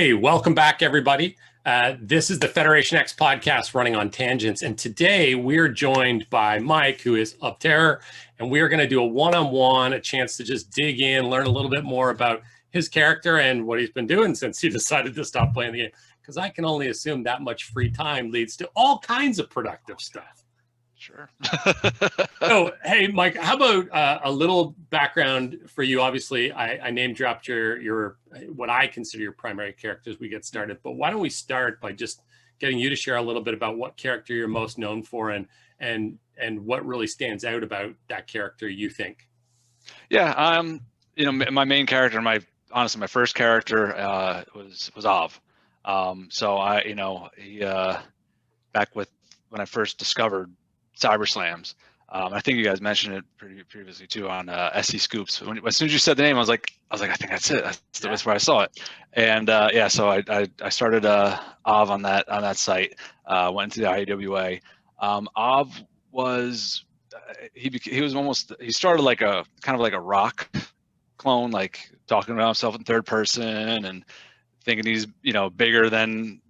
Hey, welcome back, everybody. This is the Federation X podcast running on tangents. And today we're joined by Mike, who is of Terror. And we are going to do a one-on-one, a chance to just dig in, learn a little bit more about his character and what he's been doing since he decided to stop playing the game. Because I can only assume that much free time leads to all kinds of productive stuff. Sure. So, hey, Mike, how about a little background for you? Obviously, I name dropped your what I consider your primary character as we get started. But why don't we start by just getting you to share a little bit about what character you're most known for and what really stands out about that character, you think? Yeah, my main character, honestly, my first character was Av. He back when I first discovered Cyberslams. I think you guys mentioned it previously too on SC Scoops. As soon as you said the name, I was like, I think that's it. That's where I saw it. And so I started Av on that site. Went into the IAWA. Av was he started like a kind of like a rock clone, like talking about himself in third person and thinking he's bigger than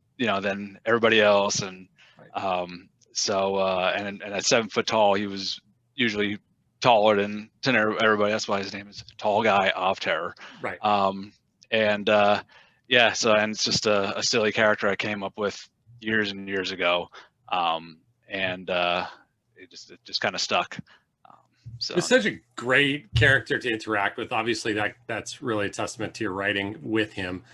everybody else, and and at 7 foot tall, he was usually taller than everybody. That's why his name is Tall Guy of Terror. Right. And it's just a silly character I came up with years and years ago, it just kind of stuck. It's such a great character to interact with. Obviously, that's really a testament to your writing with him.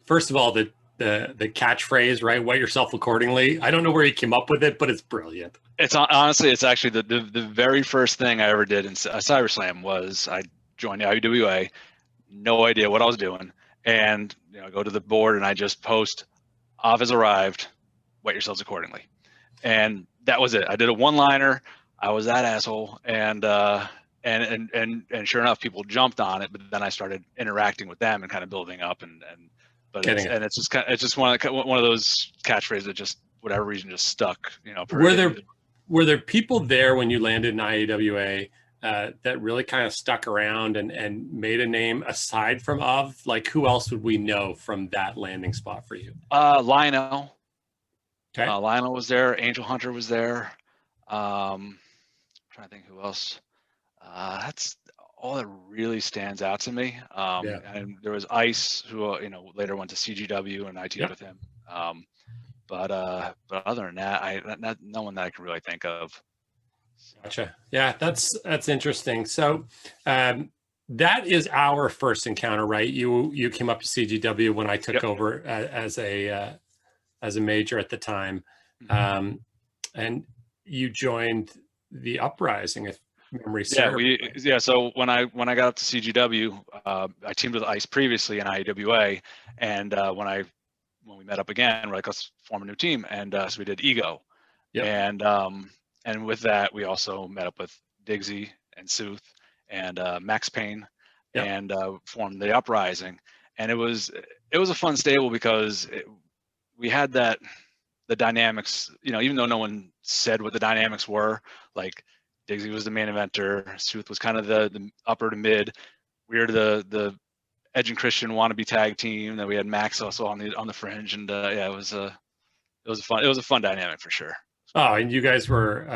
First of all, the catchphrase, right? Weigh yourself accordingly. I don't know where he came up with it, but it's brilliant. It's honestly, it's actually the very first thing I ever did in Cyberslam was I joined the IWA, no idea what I was doing, and I go to the board and I just post, "Av has arrived, weight yourselves accordingly," and that was it. I did a one-liner. I was that asshole, and sure enough, people jumped on it. But then I started interacting with them and kind of building up it's just one of those catchphrases that just whatever reason just stuck. Were there people there when you landed in IAWA that really kind of stuck around and made a name aside from Av? Like, who else would we know from that landing spot for you? Lionel. Okay. Lionel was there. Angel Hunter was there. I'm trying to think who else. That's all that really stands out to me. And there was Ice, who later went to CGW, and I teamed with him. But other than that, no one that I can really think of. Gotcha. Yeah, that's interesting. So that is our first encounter, right? You came up to CGW when I took over as a major at the time, and you joined the Uprising, if memory serves. So when I got up to CGW, I teamed with Ice previously in IAWA, and when we met up again, we're like, let's form a new team, and so we did Ego, and with that we also met up with Diggsy and Sooth and Max Payne, and formed the Uprising, and it was a fun stable because we had the dynamics, even though no one said what the dynamics were, like Diggsy was the main eventer, Sooth was kind of the upper to mid. We were the Edge and Christian wannabe tag team. Then we had Max also on the fringe, and it was a fun dynamic for sure. Oh, and you guys were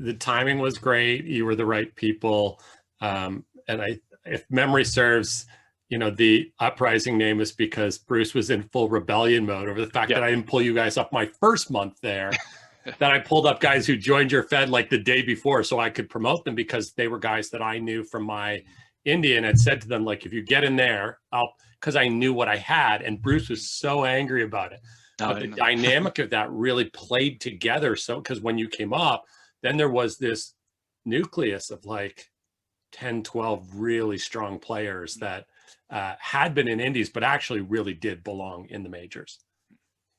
the timing was great. You were the right people, and if memory serves, the Uprising name is because Bruce was in full rebellion mode over the fact that I didn't pull you guys up my first month there. That I pulled up guys who joined your Fed like the day before so I could promote them because they were guys that I knew from my India, and had said to them, like, if you get in there, because I knew what I had, and Bruce was so angry about it. But the dynamic of that really played together. So, because when you came up, then there was this nucleus of like 10, 12 really strong players that had been in indies, but actually really did belong in the majors.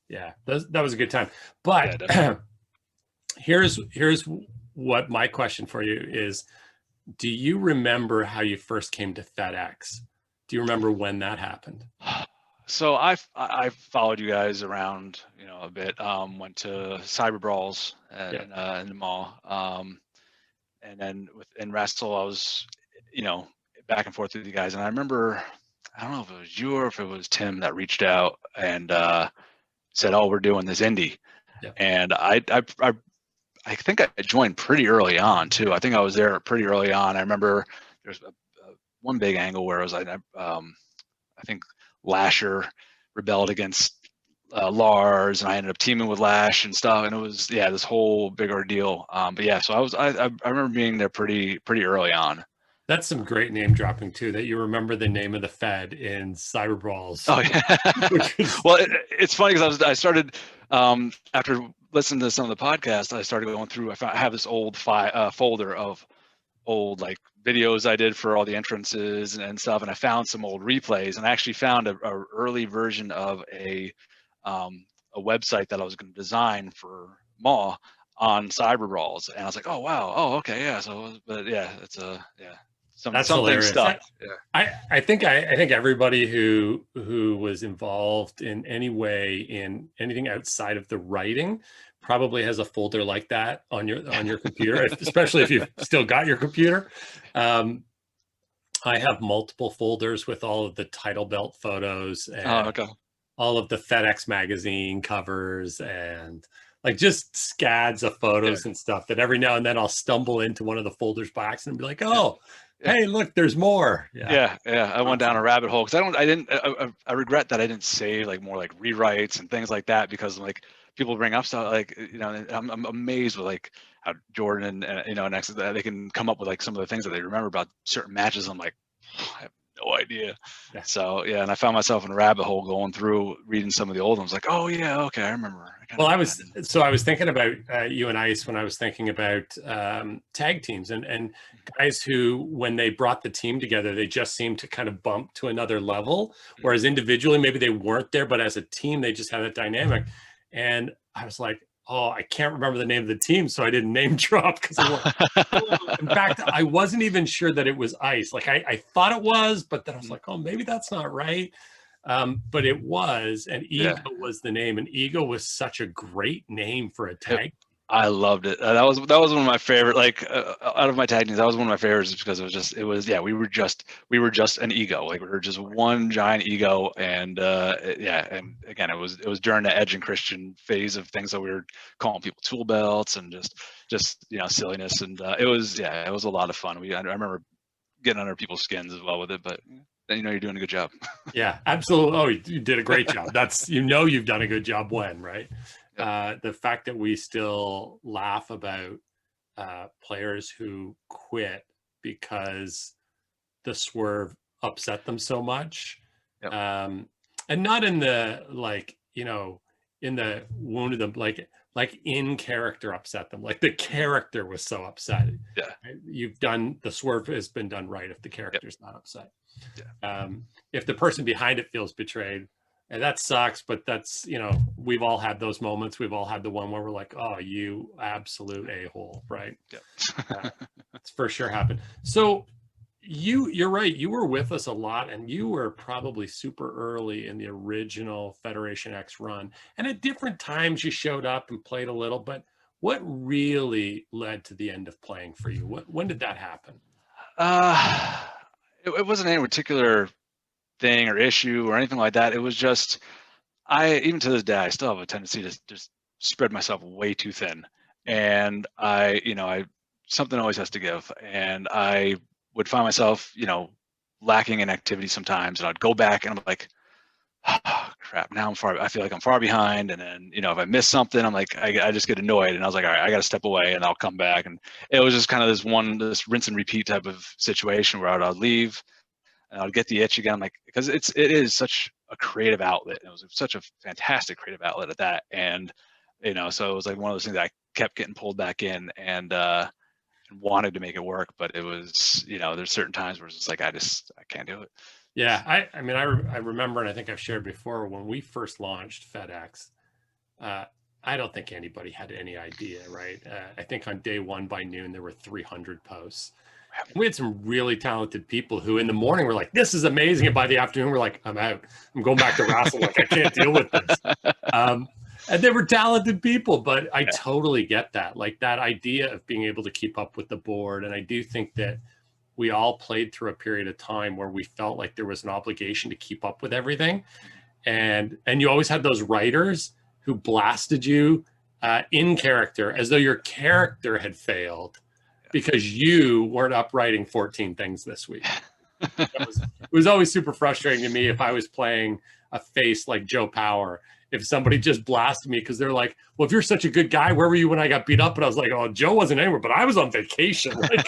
Yeah, that was a good time. But here's what my question for you is: do you remember how you first came to FedEx? Do you remember when that happened? So I followed you guys around, a bit. Went to CyberBrawls in the mall, and then in Wrassle I was, back and forth with you guys. And I remember I don't know if it was you or if it was Tim that reached out and said, "Oh, we're doing this indie," Yep. and I think I joined pretty early on too. I think I was there pretty early on. I remember there's one big angle where it was I think Lasher rebelled against Lars, and I ended up teaming with Lash and stuff, and it was this whole big ordeal. But yeah, so I remember being there pretty early on. That's some great name dropping too, that you remember the name of the Fed in CyberBrawls. Oh yeah. Well, it's funny because I started after listening to some of the podcasts, I started going through. I have this old folder of old like videos I did for all the entrances and stuff, and I found some old replays, and I actually found a early version of a website that I was going to design for Maw on CyberBrawls, and I was like, oh wow, oh okay, yeah. So, but yeah, it's That's something hilarious. stuck. I think everybody who was involved in any way in anything outside of the writing probably has a folder like that on your computer, especially if you've still got your computer. I have multiple folders with all of the title belt photos and all of the FedEx magazine covers and like just scads of photos and stuff that every now and then I'll stumble into one of the folders by accident and be like, oh, hey, look, there's more. Yeah. I went down a rabbit hole because I regret that I didn't save like more like rewrites and things like that, because like people bring up stuff like, you know, I'm amazed with like how Jordan and you know, next they can come up with like some of the things that they remember about certain matches. I'm like, I have no idea. Yeah. So yeah, and I found myself in a rabbit hole going through reading some of the old ones. Like, oh yeah, okay, I remember. Well, I was thinking about you and Ice when I was thinking about tag teams and guys who, when they brought the team together, they just seemed to kind of bump to another level. Whereas individually, maybe they weren't there, but as a team, they just had that dynamic. And I was like, oh, I can't remember the name of the team, so I didn't name drop because in fact, I wasn't even sure that it was Ice. Like I thought it was, but then I was like, oh, maybe that's not right. But it was, and Ego was the name, and Ego was such a great name for a tag. I loved it. That was one of my favorite. Like out of my tag teams, that was one of my favorites because it was we were just an ego. Like we were just one giant ego, and and again, it was during the Edge and Christian phase of things that we were calling people tool belts and just you know, silliness, and it was a lot of fun. I remember getting under people's skins as well with it, but then you know you're doing a good job. Yeah, absolutely. Oh, you did a great job. That's, you know, you've done a good job when, right? The fact that we still laugh about players who quit because the swerve upset them so much. And not in the, like, you know, in the wounded them, like in character upset them. Like the character was so upset. You've done, the swerve has been done right if the character's not upset. If the person behind it feels betrayed, and that sucks, but that's, you know, we've all had those moments. We've all had the one where we're like, oh, you absolute a-hole, right? It's for sure happened. So you're right. You were with us a lot, and you were probably super early in the original Federation X run. And at different times you showed up and played a little, but what really led to the end of playing for you? When did that happen? It wasn't any particular thing or issue or anything like that. It was just, even to this day, I still have a tendency to just spread myself way too thin. And something always has to give. And I would find myself, you know, lacking in activity sometimes. And I'd go back and I'm like, oh, crap, now I feel like I'm far behind. And then, you know, if I miss something, I'm like, I just get annoyed. And I was like, all right, I got to step away and I'll come back. And it was just kind of this rinse and repeat type of situation where I'd leave, and I'll get the itch again, like, because it is such a creative outlet. It was such a fantastic creative outlet at that, and you know, so it was like one of those things that I kept getting pulled back in and wanted to make it work, but it was, you know, there's certain times where it's just like I can't do it. Yeah, I mean, I remember, and I think I've shared before, when we first launched FedEx, I don't think anybody had any idea, right? I think on day one by noon there were 300 posts. We had some really talented people who in the morning were like, this is amazing. And by the afternoon, we're like, I'm out. I'm going back to Wrassle. Like, I can't deal with this. And they were talented people, but I totally get that. Like that idea of being able to keep up with the board. And I do think that we all played through a period of time where we felt like there was an obligation to keep up with everything. And you always had those writers who blasted you in character as though your character had failed because you weren't up writing 14 things this week. It was always super frustrating to me if I was playing a face like Joe Power. If somebody just blasted me because they're like, well, if you're such a good guy, where were you when I got beat up? And I was like, oh, Joe wasn't anywhere, but I was on vacation. Like,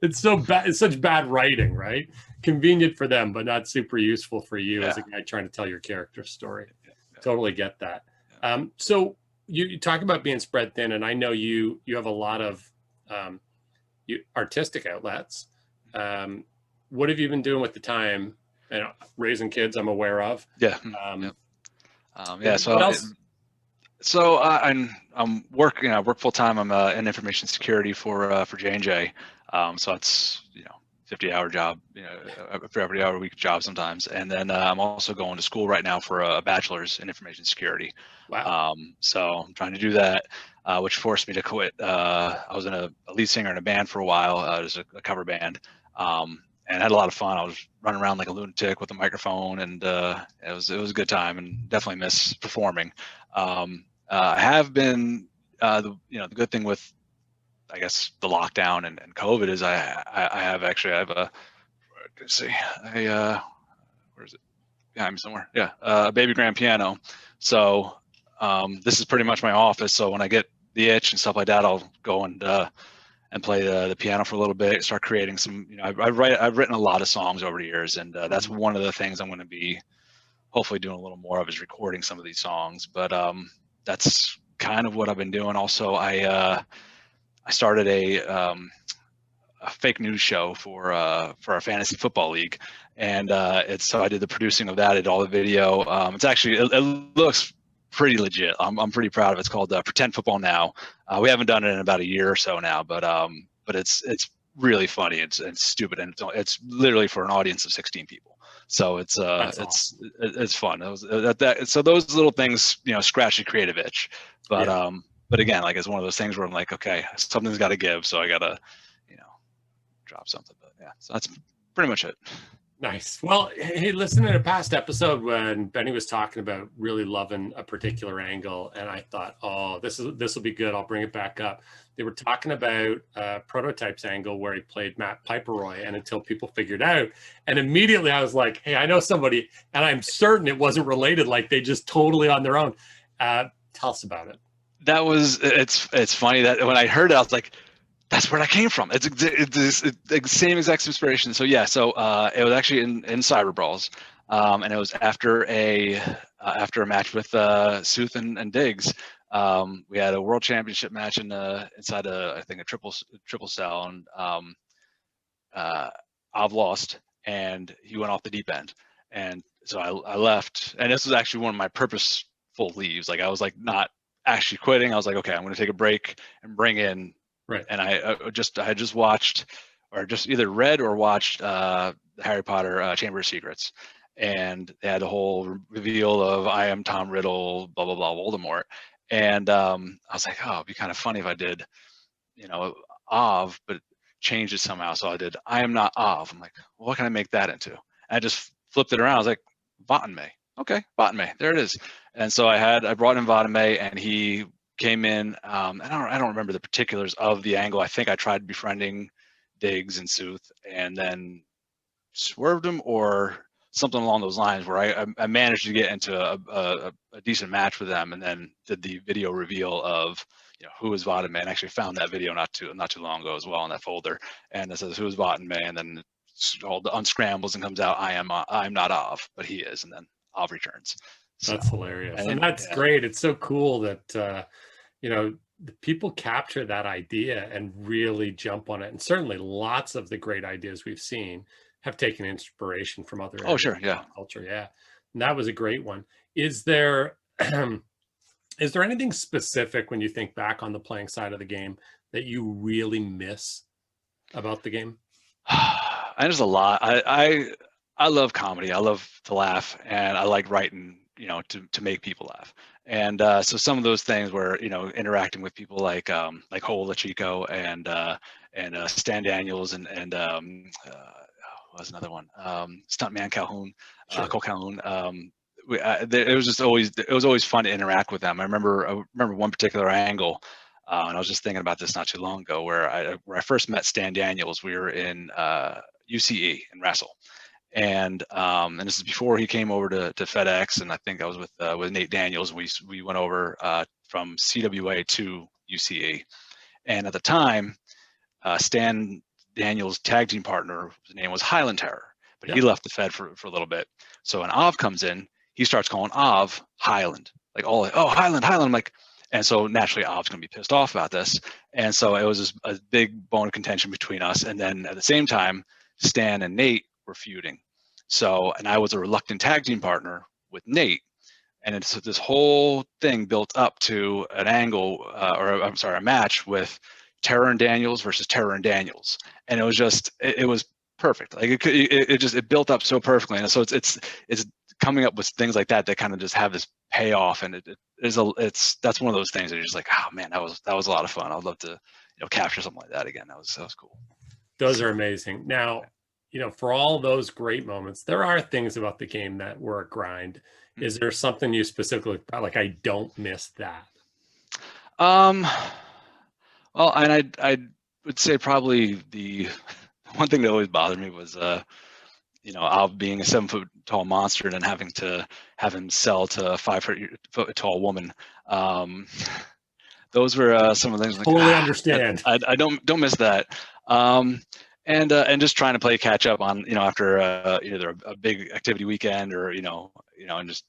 it's so bad. It's such bad writing, right? Convenient for them, but not super useful for you as a guy trying to tell your character story. Totally get that. So you talk about being spread thin, and I know you have a lot of artistic outlets. What have you been doing with the time? You know, raising kids, I'm aware of. So I'm working. I work full time. I'm in information security for J&J. So it's 50-hour job, 50-hour a week job sometimes. And then I'm also going to school right now for a bachelor's in information security. Wow. So I'm trying to do that, which forced me to quit. I was a lead singer in a band for a while. It was a cover band. And had a lot of fun. I was running around like a lunatic with a microphone, and it was a good time, and definitely miss performing. I have been the good thing with, I guess, the lockdown and COVID is I have a let's see, where is it? Behind me somewhere. Yeah, a baby grand piano. So this is pretty much my office. So when I get the itch and stuff like that, I'll go and play the piano for a little bit, start creating some, I've written a lot of songs over the years, and that's one of the things I'm going to be hopefully doing a little more of, is recording some of these songs. But that's kind of what I've been doing. Also, I started a fake news show for our fantasy football league, and so I did the producing of that. I did all the video. It's actually, it looks pretty legit. I'm pretty proud of it. It's called Pretend Football Now. We haven't done it in about a year or so now, but it's really funny. It's stupid, and it's literally for an audience of 16 people. So it's awesome. It's fun. So those little things, scratch the creative itch. But again, like, it's one of those things where I'm like, okay, something's got to give, so I gotta drop something. But yeah, so that's pretty much it. Nice. Well, hey, listen, in a past episode when Benny was talking about really loving a particular angle, and I thought, oh, this will be good. I'll bring it back up. They were talking about Prototype's angle where he played Matt Piperoy, and Until People Figured Out. And immediately I was like, hey, I know somebody, and I'm certain it wasn't related. Like, they just totally on their own. Tell us about it. It's funny that when I heard it, I was like, that's where that came from. It's the same exact inspiration. So yeah, it was actually in CyberBrawls, and it was after a match with Sooth and Diggs. We had a world championship match inside I think a triple cell, and I've lost, and he went off the deep end, and so I left, and this was actually one of my purposeful leaves. Like, I was like not actually quitting. I was like, okay, I'm going to take a break and bring in. Right. And I had just watched, or just either read or watched Harry Potter Chamber of Secrets, and they had the whole reveal of I am Tom Riddle, blah blah blah, Voldemort, and I was like, oh, it'd be kind of funny if I did, Ov, but changed it somehow. So I did I am not Ov. I'm like, well, what can I make that into? And I just flipped it around. I was like, Votonmai. Okay, Votonmai. There it is. And so I brought in Votonmai, and he came in. I don't remember the particulars of the angle. I think I tried befriending Diggs and Sooth, and then swerved him or something along those lines, where I managed to get into a decent match with them, and then did the video reveal of who is Votonmai. And actually found that video not too long ago as well in that folder, and it says who is Votonmai, and then all the unscrambles and comes out I'm not Ov, but he is, and then Ov returns. So, that's hilarious, and that's great. It's so cool that people capture that idea and really jump on it. And certainly lots of the great ideas we've seen have taken inspiration from other culture. Yeah. And that was a great one. Is there anything specific when you think back on the playing side of the game that you really miss about the game? There's a lot. I love comedy. I love to laugh, and I like writing to make people laugh. And so some of those things were, interacting with people like Hole Chico and Stan Daniels and what was another one? Stuntman Calhoun, Sure. Cole Calhoun. It was always fun to interact with them. I remember one particular angle, and I was just thinking about this not too long ago, where I first met Stan Daniels. We were in UCE in Wrassle, and this is before he came over to FedEx, and I think I was with Nate Daniels. We went over from CWA to UCE, and at the time, Stan Daniels' tag team partner, his name was Highland Terror, but he left the Fed for a little bit. So when Av comes in, he starts calling Av Highland, Highland. I'm like, and so naturally Av's gonna be pissed off about this. And so it was a big bone of contention between us. And then at the same time, Stan and Nate were feuding. So, and I was a reluctant tag team partner with Nate. And it's this whole thing built up to an angle, a match with Terror and Daniels versus Terror and Daniels. And it was just, it was perfect. Like it built up so perfectly. And so it's coming up with things like that kind of just have this payoff. And that's one of those things that you're just like, oh man, that was a lot of fun. I'd love to, capture something like that again. That was cool. Those are amazing. Now, for all those great moments, there are things about the game that were a grind. Is there something you specifically like, I don't miss that? Well, and I would say probably the one thing that always bothered me was, Al being a 7-foot tall monster and then having to have him sell to a 5-foot tall woman. Those were some of the things. Totally understand. I don't miss that. And just trying to play catch up on, after either a big activity weekend or, and just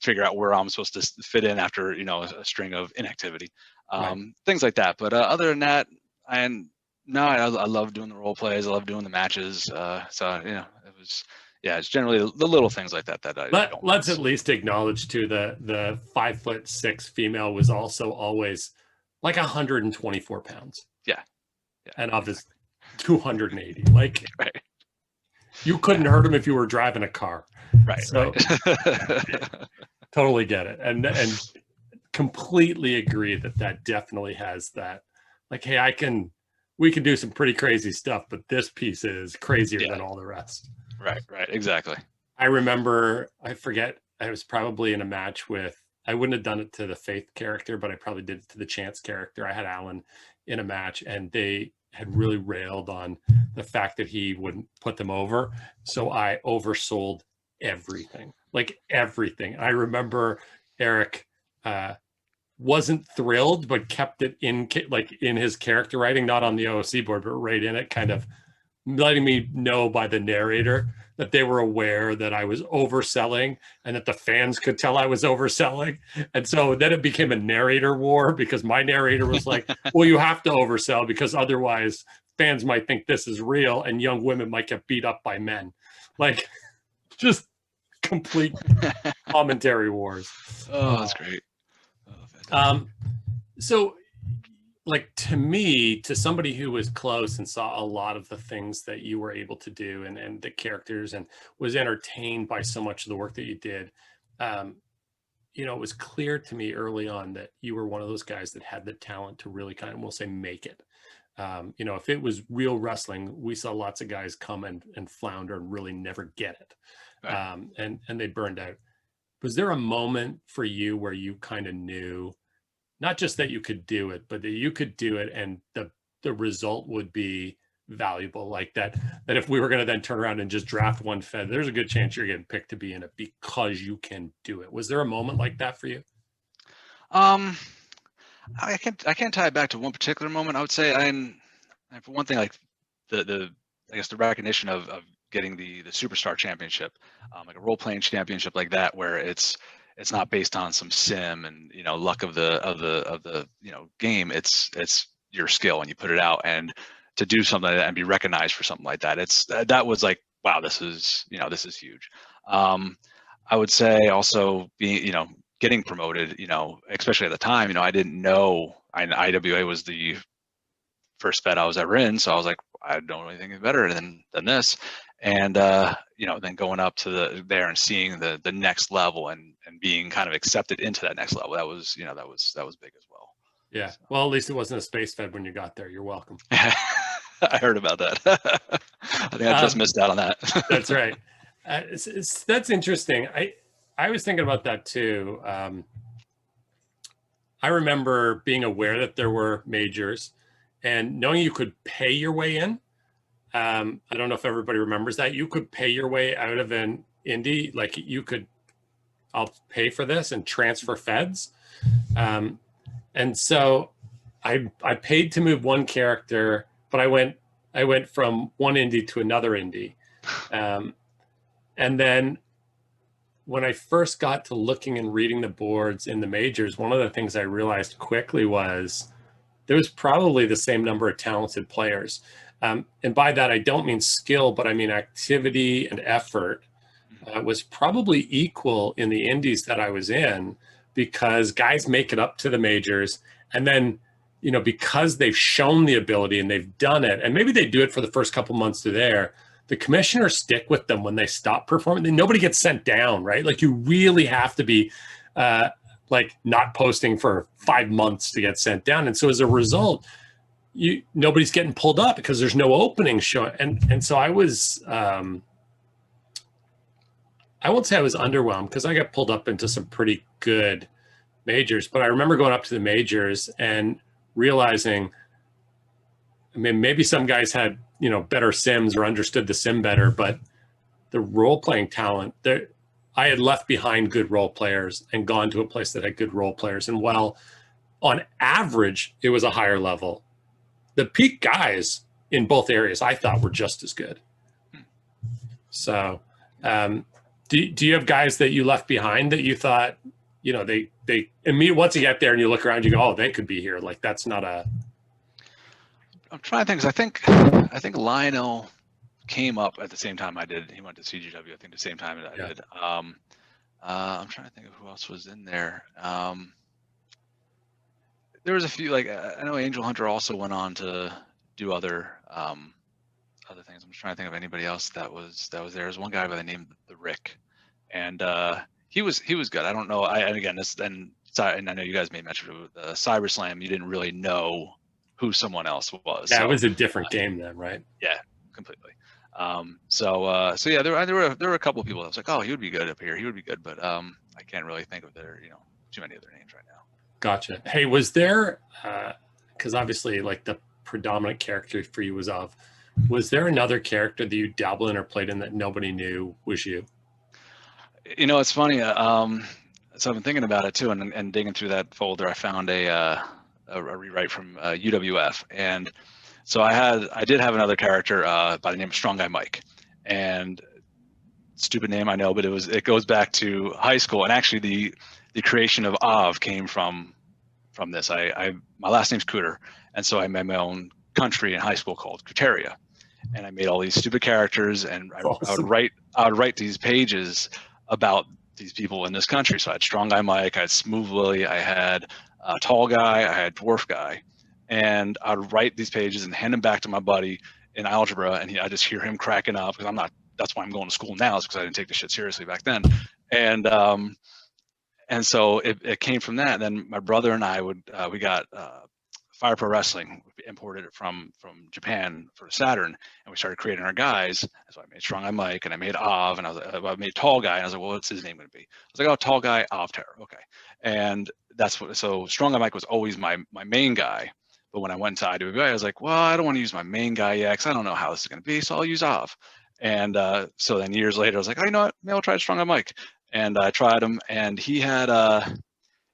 figure out where I'm supposed to fit in after, a string of inactivity. Things like that. But other than that, I love doing the role plays. I love doing the matches. It was, it's generally the little things like that. Let's at least acknowledge too, the 5'6" female was also always like 124 pounds. Yeah. And obviously 280. Like, right. You couldn't hurt him if you were driving a car. Right. So totally get it. And completely agree that definitely has that, like, hey, we can do some pretty crazy stuff, but this piece is crazier than all the rest. Right, exactly. I remember, I forget, I was probably in a match with, I wouldn't have done it to the Faith character, but I probably did it to the Chance character. I had Alan in a match and they had really railed on the fact that he wouldn't put them over. So I oversold everything, like everything. I remember Eric wasn't thrilled, but kept it in his character writing, not on the OOC board, but right in it, kind of letting me know by the narrator that they were aware that I was overselling and that the fans could tell I was overselling. And so then it became a narrator war because my narrator was like, well, you have to oversell because otherwise fans might think this is real and young women might get beat up by men. Like, just complete commentary wars. Oh, that's great. So, like, to me, to somebody who was close and saw a lot of the things that you were able to do and the characters and was entertained by so much of the work that you did, it was clear to me early on that you were one of those guys that had the talent to really kind of, we'll say, make it. If it was real wrestling, we saw lots of guys come and flounder and really never get it. Right. And they burned out. Was there a moment for you where you kind of knew not just that you could do it, but that you could do it and the result would be valuable, like that if we were going to then turn around and just draft one Fed, there's a good chance you're getting picked to be in it because you can do it. Was there a moment like that for you? I can't tie it back to one particular moment. I would say, for one thing, like I guess the recognition of getting the Superstar Championship, like a role-playing championship like that, where it's not based on some sim and luck of the game. It's your skill and you put it out, and to do something like that and be recognized for something like that, that was like, wow, this is huge. I would say also being getting promoted, especially at the time, I didn't know IWA was the first Fed I was ever in, so I was like, I don't really think it's better than this. And you know, then going up to there and seeing the next level and being kind of accepted into that next level, that was, you know, that was big as well. Yeah. So. Well, at least it wasn't a space fed when you got there. You're welcome. I heard about that. I think I just missed out on that. That's right. That's interesting. I was thinking about that too. I remember being aware that there were majors and knowing you could pay your way in. I don't know if everybody remembers that. You could pay your way out of an indie. Like you could, I'll pay for this and transfer feds. And so I paid to move one character, but I went from one indie to another indie. And then when I first got to looking and reading the boards in the majors, one of the things I realized quickly was there was probably the same number of talented players. And by that, I don't mean skill, but I mean activity and effort was probably equal in the indies that I was in, because guys make it up to the majors. And then, you know, because they've shown the ability and they've done it, and maybe they do it for the first couple months they're there, the commissioners stick with them when they stop performing. Nobody gets sent down, right? Like you really have to be like not posting for 5 months to get sent down. And so as a result, nobody's getting pulled up because there's no opening showing. And so I was, I won't say I was underwhelmed because I got pulled up into some pretty good majors, but I remember going up to the majors and realizing, I mean, maybe some guys had, you know, better sims or understood the sim better, but the role-playing talent, I had left behind good role players and gone to a place that had good role players. And while on average, it was a higher level, the peak guys in both areas I thought were just as good. So do you have guys that you left behind that you thought, you know, they immediately, once you get there and you look around, you go, oh, they could be here. Like that's not a. I'm trying to think, 'cause I think Lionel came up at the same time I did. He went to CGW, I think, the same time that I did. I'm trying to think of who else was in there. There was a few, like I know Angel Hunter also went on to do other things. I'm just trying to think of anybody else that was there. There's one guy by the name of Rick, and he was good. I don't know. And again, and I know you guys made mention of the Cyberslam. You didn't really know who someone else was. Yeah, so, it was a different game then, right? Yeah, completely. So yeah, there were a couple of people that was like, oh, he would be good up here. He would be good, but I can't really think of too many other names right now. Gotcha. Hey, was there, because obviously like the predominant character for you was there another character that you dabbled in or played in that nobody knew was you? You know, it's funny. So I've been thinking about it too, and digging through that folder, I found a rewrite from UWF, and so I did have another character by the name of Strong Guy Mike, and stupid name I know, but it goes back to high school, and actually the creation of Av came from this. My last name's Cooter, and so I made my own country in high school called Cooteria, and I made all these stupid characters, and awesome. I would write these pages about these people in this country. So I had Strong Guy Mike, I had Smooth Willie, I had Tall Guy, I had Dwarf Guy, and I'd write these pages and hand them back to my buddy in algebra, and I just hear him cracking up because that's why I'm going to school now, is because I didn't take this shit seriously back then. And so it came from that. And then my brother and I we got Piperoy Wrestling, we imported it from Japan for Saturn, and we started creating our guys. So I made Strong Guy Mike, and I made Av, and I made Tall Guy, and I was like, well, what's his name going to be? I was like, oh, Tall Guy, Av Terror, okay. And so Strong Guy Mike was always my main guy. But when I went to IWA, I was like, well, I don't want to use my main guy yet, because I don't know how this is going to be, so I'll use Av. And so then years later, I was like, oh, you know what? Maybe I'll try Strong Guy Mike. And I tried him, and he had,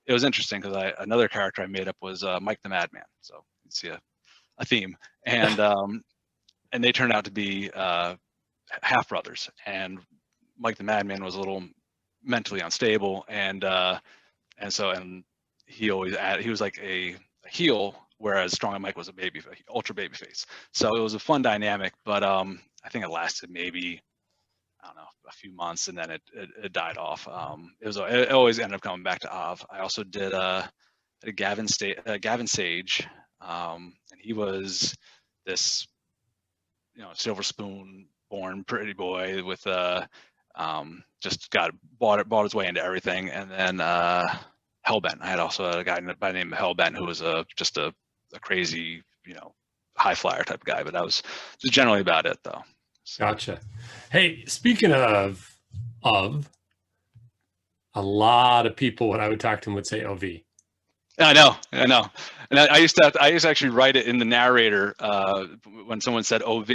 it was interesting because another character I made up was Mike the Madman. So you see a theme. And and they turned out to be half brothers. And Mike the Madman was a little mentally unstable, and he was like a heel, whereas Strong Guy Mike was a ultra baby face. So it was a fun dynamic, but I think it lasted maybe, I don't know, a few months, and then it died off. It always ended up coming back to Av. I also did Gavin Sage, and he was this silver spoon born pretty boy with just bought his way into everything. And then Hellbent. I had also a guy by the name of Hellbent who was just a crazy, high flyer type of guy, but that was just generally about it though. So. Gotcha. Hey, speaking of, a lot of people, when I would talk to them, would say OV. I know. And I used to actually write it in the narrator when someone said OV.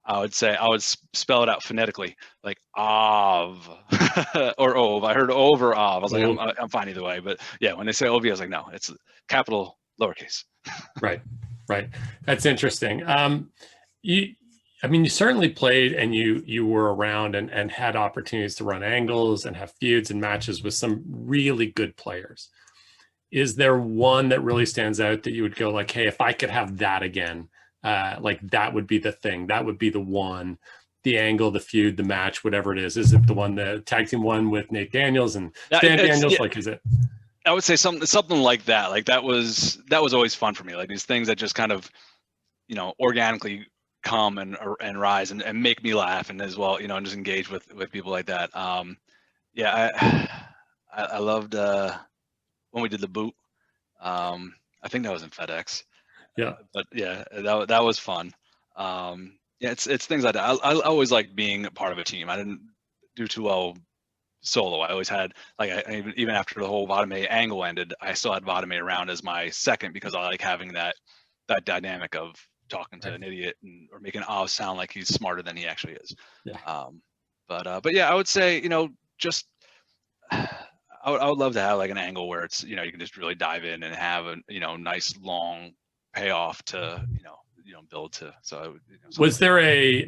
I would spell it out phonetically, like Ov or Ov. I heard Ov or Ov. I was like, I'm fine either way. But yeah, when they say OV, I was like, no, it's capital lowercase. Right. That's interesting. You certainly played, and you were around and had opportunities to run angles and have feuds and matches with some really good players. Is there one that really stands out that you would go like, hey, if I could have that again, like that would be the thing, that would be the one, the angle, the feud, the match, whatever it is? Is it the one, the tag team one with Nate Daniels and Stan Daniels? Yeah. Like, is it? I would say something like that. Like that was always fun for me. Like these things that just kind of, organically come and rise and make me laugh, and as well, and just engage with people like that. Yeah, I loved when we did the boot. I think that was in FedEx. Yeah. But yeah, that was fun. Yeah, it's things like that. I always liked being a part of a team. I didn't do too well solo. I always had, like, even after the whole Votonmai angle ended, I still had Votonmai around as my second, because I like having that dynamic of talking to an idiot or making Oz sound like he's smarter than he actually is. Yeah. But yeah, I would say, just I would love to have like an angle where it's, you can just really dive in and have a, nice long payoff to, build to. So was there a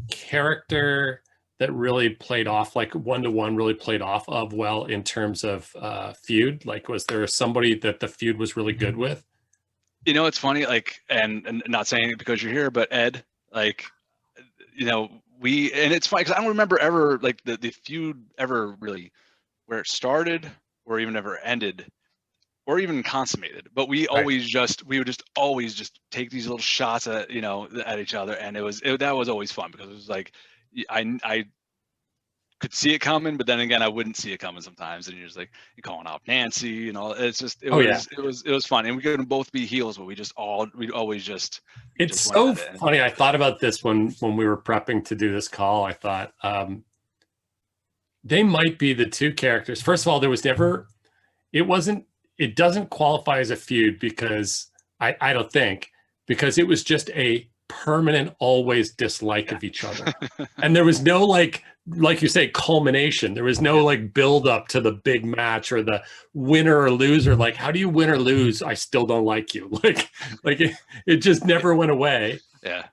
character that really played off, like one-to-one really played off of well in terms of feud? Like, was there somebody that the feud was really good with? It's funny, like, and not saying it because you're here, but Ed, like, and it's funny because I don't remember ever like the feud ever really where it started or even ever ended or even consummated, but we would just always just take these little shots at at each other, and that was always fun because it was like I could see it coming, but then again I wouldn't see it coming sometimes, and you're just like, you're calling out Nancy and all. It's just it was fun, and we couldn't both be heels, but we'd always just. It's so funny. I thought about this when we were prepping to do this call. I thought they might be the two characters. First of all, there was never. It doesn't qualify as a feud because I don't think, because it was just a permanent, always dislike of each other, and there was no like you say, culmination. There was no like build up to the big match or the winner or loser. Like, how do you win or lose? I still don't like you. Like it just never went away. Yeah.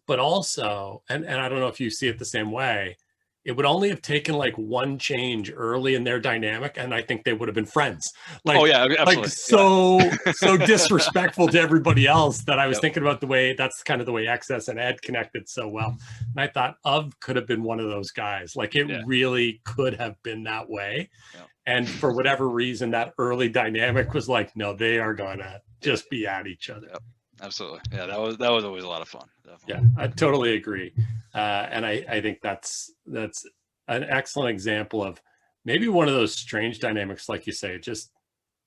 But also, and I don't know if you see it the same way, it would only have taken like one change early in their dynamic, and I think they would have been friends. Like, oh yeah, absolutely. Like so disrespectful to everybody else that I was thinking about that's kind of the way XS and Ed connected so well. And I thought could have been one of those guys. Like it really could have been that way. Yeah. And for whatever reason, that early dynamic was like, no, they are gonna just be at each other. Yep. Absolutely. Yeah, that was always a lot of fun. Definitely. Yeah, I totally agree. And I think that's an excellent example of maybe one of those strange dynamics, like you say. It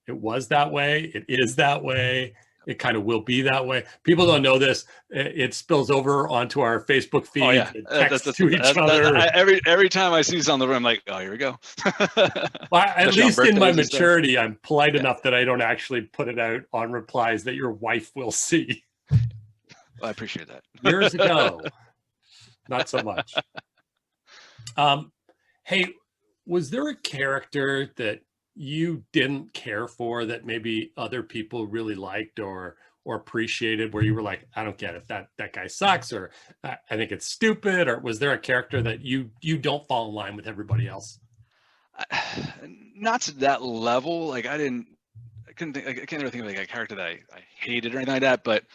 was that way. It is that way. It kind of will be that way. People don't know this. It spills over onto our Facebook feed. Oh, yeah. Text to each other. Every time I see something, I'm like, oh, here we go. Well, at least in my maturity, I'm polite enough that I don't actually put it out on replies that your wife will see. Well, I appreciate that. Years ago, not so much. Hey, was there a character that you didn't care for that maybe other people really liked or appreciated, where you were like, I don't get it, that guy sucks, or I think it's stupid? Or was there a character that you don't fall in line with everybody else? Not to that level. Like I can't really think of like a character that I hated or anything like that, but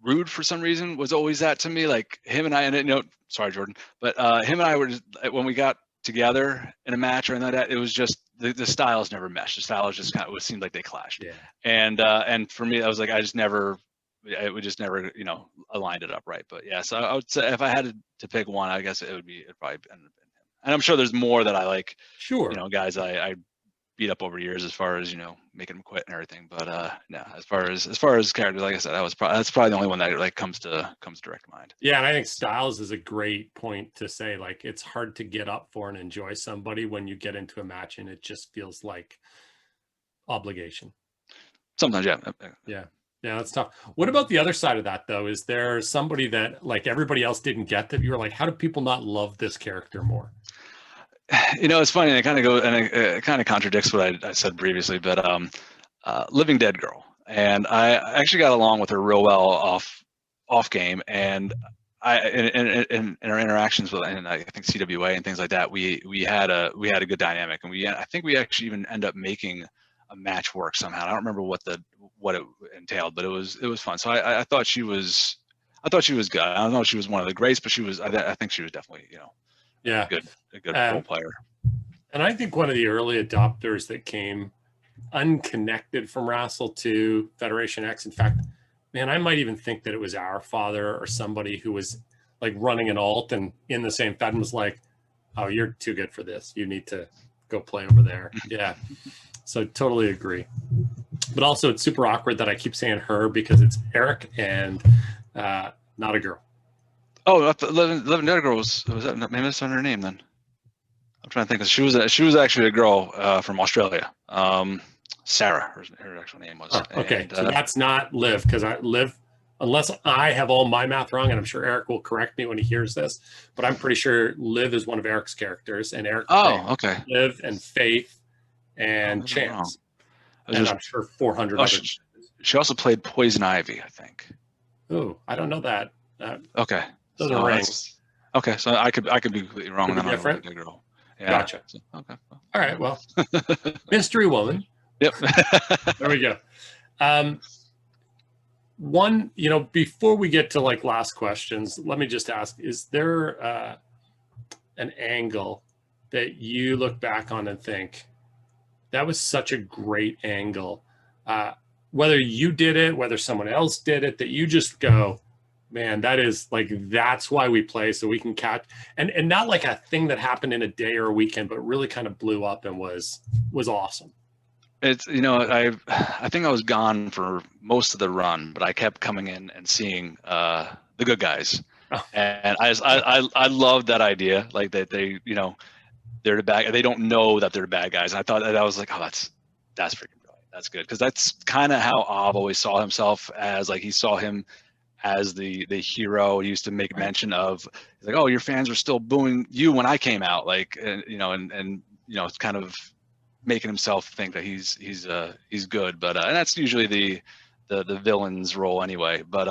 Rude for some reason was always that to me. Like him and I, and sorry Jordan, but him and I were just, when we got together in a match or anything like that, it was just the styles never meshed. The styles just kind of, it seemed like they clashed. Yeah. And for me, I was like, I just never it would just never, you know, aligned it up right. But yeah, so I would say if I had to pick one, I guess it'd probably end up being him. And I'm sure there's more that I like, Sure. you know, guys I beat up over years as far as, you know, making them quit and everything. But no, as far as characters, like I said, that's probably the only one that like comes direct to mind. Yeah, and I think styles is a great point to say, like, it's hard to get up for and enjoy somebody when you get into a match and it just feels like obligation. Sometimes, yeah. Yeah, that's tough. What about the other side of that, though? Is there somebody that like everybody else didn't get that you were like, how do people not love this character more? You know, it's funny, and it kind of goes, and it kind of contradicts what I said previously, but Living Dead Girl, and I actually got along with her real well off game, and in our interactions with, and I think CWA and things like that, we had a good dynamic, and I think we actually even end up making a match work somehow. I don't remember what it entailed, but it was fun. So I thought she was good. I don't know if she was one of the greats, but she was. I think she was definitely, you know, yeah, a good role player. And I think one of the early adopters that came unconnected from Wrassle to Federation X. In fact, man, I might even think that it was our father or somebody who was like running an alt and in the same Fed and was like, "Oh, you're too good for this. You need to go play over there." Yeah. So totally agree. But also it's super awkward that I keep saying her because it's Eric and not a girl. Oh, Living Dead Girl was that, maybe that's not her name then. I'm trying to think. She was actually a girl from Australia. Sarah, her actual name was. Oh, okay, and, so that's not Liv, because Liv, unless I have all my math wrong, and I'm sure Eric will correct me when he hears this, but I'm pretty sure Liv is one of Eric's characters, and Eric. Oh, okay. Liv and Faith and Chance, and I'm sure 400 others. She also played Poison Ivy, I think. Oh, I don't know that. Okay. Doesn't ring. Okay, so I could be completely wrong. Could be different. Girl. Yeah. Gotcha. So, okay. All right. Well, mystery woman. Yep. There we go. One, you know, before we get to like last questions, let me just ask: is there an angle that you look back on and think that was such a great angle? Whether you did it, whether someone else did it, that you just go, man, that is like, that's why we play, so we can catch, and not like a thing that happened in a day or a weekend, but really kind of blew up and was awesome. It's, you know, I think I was gone for most of the run, but I kept coming in and seeing the good guys. Oh. And I love that idea, like that they, you know, they're the bad, they don't know that they're the bad guys. And I thought that I was like, oh, that's freaking brilliant. That's good, because that's kind of how Av always saw himself, as like he saw him as the hero. He used to make mention of, he's like, oh, your fans were still booing you when I came out, like, you know, and you know, it's kind of making himself think that he's good, but and that's usually the villain's role anyway. But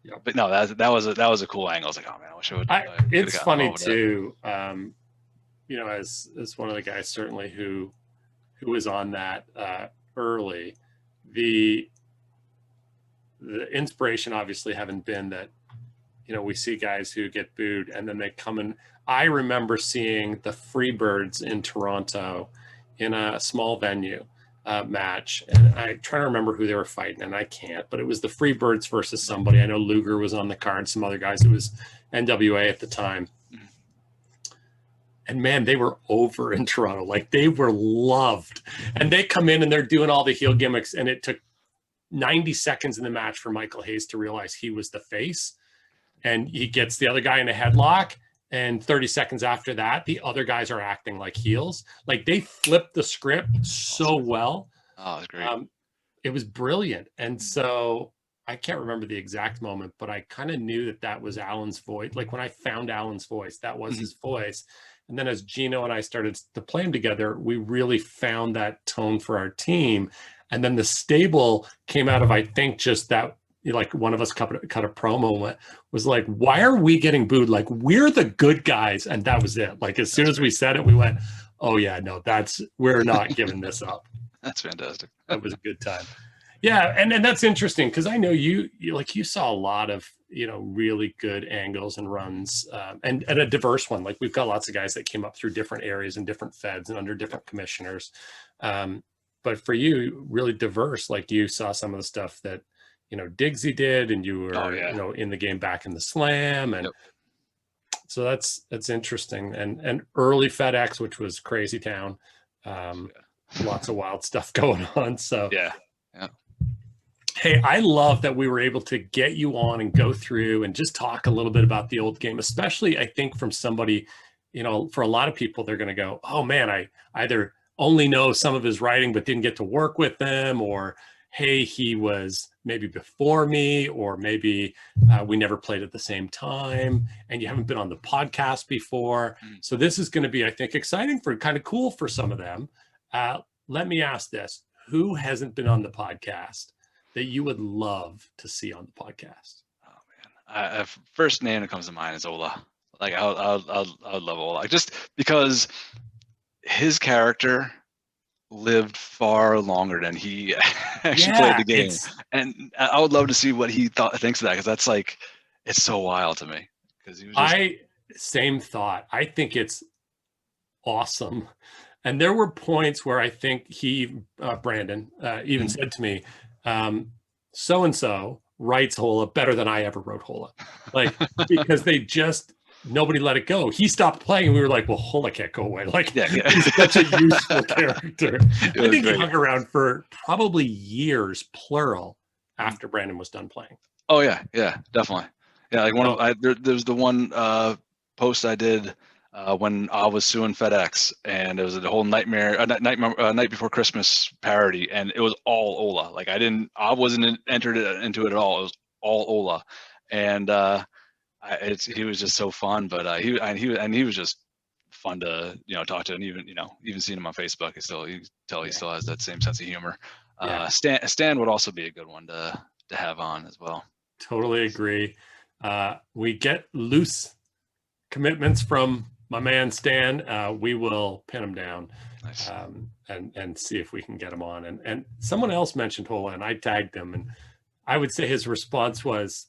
yeah. But no, that was a cool angle. I was like, oh man, I wish I would. It's funny too. You know, as one of the guys certainly who was on that early, the inspiration obviously having been that, you know, we see guys who get booed and then they come in. I remember seeing the Freebirds in Toronto in a small venue match, and I try to remember who they were fighting, and I can't, but it was the Freebirds versus somebody. I know Luger was on the card, some other guys. It was NWA at the time. And man, they were over in Toronto. Like, they were loved. And they come in and they're doing all the heel gimmicks, and it took 90 seconds in the match for Michael Hayes to realize he was the face. And he gets the other guy in a headlock, and 30 seconds after that, the other guys are acting like heels. Like, they flipped the script so well. Oh, it was great. It was brilliant. And so I can't remember the exact moment, but I kind of knew that was Alan's voice. Like, when I found Alan's voice, that was his voice. And then as Gino and I started to play them together, we really found that tone for our team. And then the stable came out of, I think, just that, like, one of us cut a promo and was like, why are we getting booed? Like, we're the good guys. And that was it. Like, as soon as we said it, we went, oh yeah, no, we're not giving this up. That's fantastic. That was a good time. Yeah. And that's interesting, because I know you saw a lot of, you know, really good angles and runs, and a diverse one. Like, we've got lots of guys that came up through different areas and different feds and under different commissioners. But for you, really diverse. Like, you saw some of the stuff that, you know, Diggsy did, and you were, yeah. you know, in the game back in the Slam. And Yep. so that's interesting. And early FedEx, which was crazy town. Lots of wild stuff going on. So yeah. hey, I love that we were able to get you on and go through and just talk a little bit about the old game, especially I think from somebody, you know, for a lot of people, they're going to go, oh man, I either only know some of his writing, but didn't get to work with them, or, hey, he was maybe before me, or maybe we never played at the same time and you haven't been on the podcast before. So this is going to be, I think, exciting for kind of cool for some of them. Let me ask this. Who hasn't been on the podcast that you would love to see on the podcast? Oh man, first name that comes to mind is Ola. Like I would love Ola, just because his character lived far longer than he actually played the game, and I would love to see what he thinks of that, because that's like, it's so wild to me. Because he was just... same thought. I think it's awesome. And there were points where I think Brandon even said to me, so-and-so writes Hola better than I ever wrote Hola. Like, because nobody let it go. He stopped playing and we were like, well, Hola can't go away. Like, he's such a useful character. I think he hung around for probably years, plural, after Brandon was done playing. Oh yeah, definitely. Yeah, like there's the one post I did when I was suing FedEx, and it was a whole Night Before Christmas parody, and it was all Ola. Like I wasn't entered into it at all. It was all Ola, and he was just so fun. But he was just fun to talk to, and even seeing him on Facebook, he still has that same sense of humor. Stan would also be a good one to have on as well. Totally agree. We get loose commitments from my man Stan. We will pin him down. Nice. And see if we can get him on. And someone else mentioned Hola, and I tagged him, and I would say his response was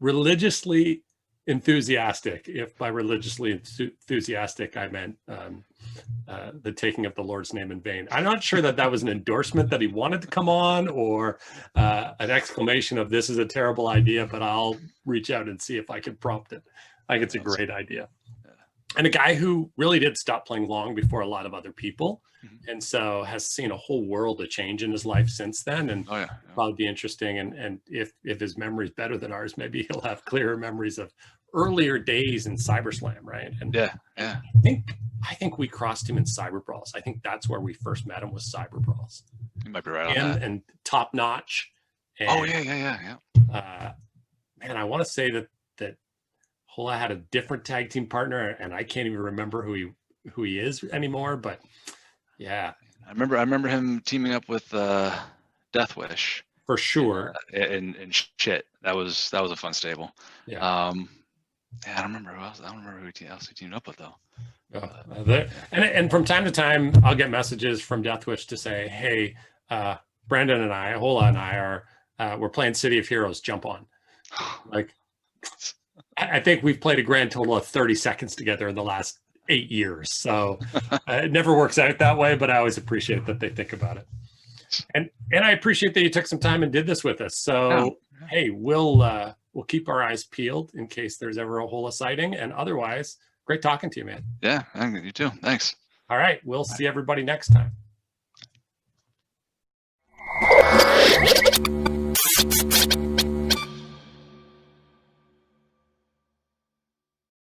religiously enthusiastic. If by religiously enthusiastic I meant the taking of the Lord's name in vain. I'm not sure that was an endorsement that he wanted to come on, or an exclamation of "this is a terrible idea," but I'll reach out and see if I can prompt it. I think it's a great idea. And a guy who really did stop playing long before a lot of other people, and so has seen a whole world of change in his life since then. And probably be interesting. And if his memory's better than ours, maybe he'll have clearer memories of earlier days in Cyberslam, right? And I think we crossed him in CyberBrawls. I think that's where we first met him, was CyberBrawls. You might be right on that. And Top Notch. And, man, I want to say that Hola had a different tag team partner, and I can't even remember who he is anymore. But yeah, I remember him teaming up with Death Wish for sure. And shit, that was a fun stable. Yeah. I don't remember who else. I don't remember who else he teamed up with though. And from time to time, I'll get messages from Death Wish to say, "Hey, Brandon and I, Hola and I we're playing City of Heroes. Jump on." Like, I think we've played a grand total of 30 seconds together in the last 8 years. So it never works out that way, but I always appreciate that they think about it. And I appreciate that you took some time and did this with us. So, hey, we'll keep our eyes peeled in case there's ever a Hola sighting. And otherwise, great talking to you, man. Yeah, you too. Thanks. All right. We'll see everybody next time.